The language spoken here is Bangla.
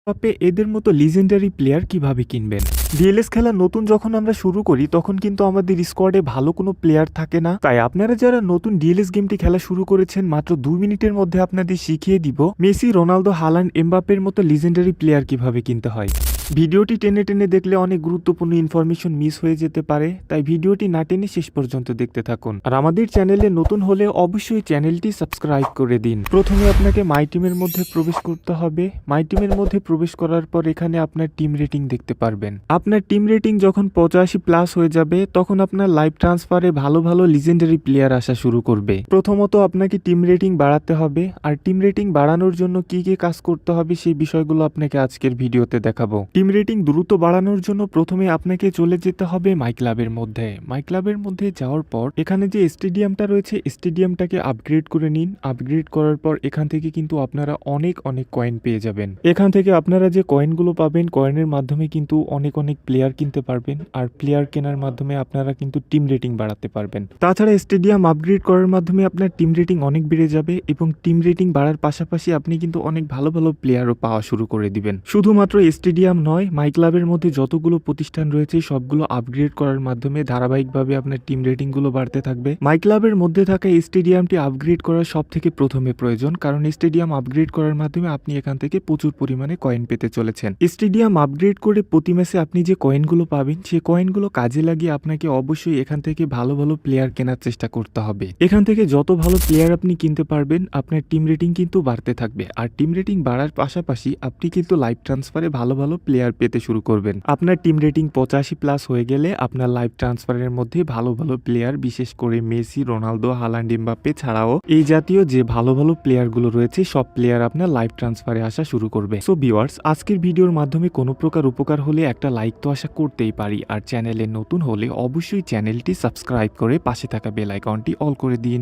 আপনি এদের মতো লিজেন্ডারি প্লেয়ার কিভাবে কিনবেন? ডিএলএস খেলা নতুন যখন আমরা শুরু করি তখন কিন্তু আমাদের স্কোয়াডে ভালো কোনো প্লেয়ার থাকে না। তাই আপনারা যারা নতুন ডিএলএস গেমটি খেলা শুরু করেছেন মাত্র 2 মিনিটের মধ্যে আপনাদের শিখিয়ে দিব মেসি, রোনালদো, হালান্ড, এমবাপ্পের মতো লিজেন্ডারি প্লেয়ার কিভাবে কিনতে হয়। ভিডিওটি টেনে টেনে দেখলে অনেক গুরুত্বপূর্ণ ইনফরমেশন মিস হয়ে যেতে পারে, তাই ভিডিওটি না টেনে শেষ পর্যন্ত দেখতে থাকুন। আর আমাদের চ্যানেলে নতুন হলে অবশ্যই চ্যানেলটি সাবস্ক্রাইব করে দিন। প্রথমে আপনাকে মাই টিমের মধ্যে প্রবেশ করতে হবে। মাই টিমের মধ্যে প্রবেশ করার পর এখানে আপনার টিম রেটিং দেখতে পারবেন। আপনার টিম রেটিং যখন 85+ হয়ে যাবে তখন আপনার লাইভ ট্রান্সফারে ভালো ভালো লিজেন্ডারি প্লেয়ার আসা শুরু করবে। প্রথমত আপনাকে টিম রেটিং বাড়াতে হবে, আর টিম রেটিং বাড়ানোর জন্য কি কি কাজ করতে হবে সেই বিষয়গুলো আপনাকে আজকের ভিডিওতে দেখাবো। টিম রেটিং দ্রুত বাড়ানোর জন্য প্রথমে আপনাকে চলে যেতে হবে মাই ক্লাবের মধ্যে। মাই ক্লাবের মধ্যে যাওয়ার পর এখানে যে স্টেডিয়ামটা রয়েছে স্টেডিয়ামটাকে আপগ্রেড করে নিন। আপগ্রেড করার পর এখান থেকে কিন্তু আপনারা অনেক অনেক কয়েন পেয়ে যাবেন। এখান থেকে আপনারা যে কয়েনগুলো পাবেন কয়েনের মাধ্যমে কিন্তু অনেক অনেক প্লেয়ার কিনতে পারবেন, আর প্লেয়ার কেনার মাধ্যমে আপনারা কিন্তু টিম রেটিং বাড়াতে পারবেন। তাছাড়া স্টেডিয়াম আপগ্রেড করার মাধ্যমে আপনার টিম রেটিং অনেক বেড়ে যাবে, এবং টিম রেটিং বাড়ার পাশাপাশি আপনি কিন্তু অনেক ভালো ভালো প্লেয়ারও পাওয়া শুরু করে দিবেন। শুধুমাত্র স্টেডিয়াম নয়, মাই ক্লাবের মধ্যে যতগুলো প্রতিষ্ঠান রয়েছে সবগুলো আপগ্রেড করার মাধ্যমে ধারাবাহিকভাবে আপনার টিম রেটিং গুলো বাড়তে থাকবে। মাই ক্লাবের মধ্যে থাকা স্টেডিয়ামটি আপগ্রেড করার সব থেকে প্রথমে প্রয়োজন, কারণ স্টেডিয়াম আপগ্রেড করার মাধ্যমে আপনি এখান থেকে প্রচুর পরিমাণে কয়েন পেতে চলেছেন। স্টেডিয়াম আপগ্রেড করে প্রতি ম্যাচে আপনি যে কয়েনগুলো পাবেন সেই কয়েনগুলো কাজে লাগিয়ে আপনাকে অবশ্যই এখান থেকে ভালো ভালো প্লেয়ার কেনার চেষ্টা করতে হবে। এখান থেকে যত ভালো প্লেয়ার আপনি কিনতে পারবেন আপনার টিম রেটিং কিন্তু বাড়তে থাকবে, আর টিম রেটিং বাড়ার পাশাপাশি আপনি কিন্তু লাইভ ট্রান্সফারে ভালো ভালো প্লেয়ার পেতে শুরু করবেন। আপনার টিম রেটিং 85+ হয়ে গেলে আপনার লাইভ ট্রান্সফারের মধ্যে ভালো ভালো প্লেয়ার, বিশেষ করে মেসি, রোনালদো, হালান্ড, এমবাপ্পে ছাড়াও এই জাতীয় যে ভালো ভালো প্লেয়ার গুলো রয়েছে সব প্লেয়ার আপনার লাইভ ট্রান্সফারে আসা শুরু করবে। সো ভিউয়ার্স, আজকের ভিডিওর মাধ্যমে কোনো প্রকার উপকার হলে একটা লাইক তো আশা করতেই পারি, আর চ্যানেলে নতুন হলে অবশ্যই চ্যানেলটি সাবস্ক্রাইব করে পাশে থাকা বেল আইকনটি অল করে দিন।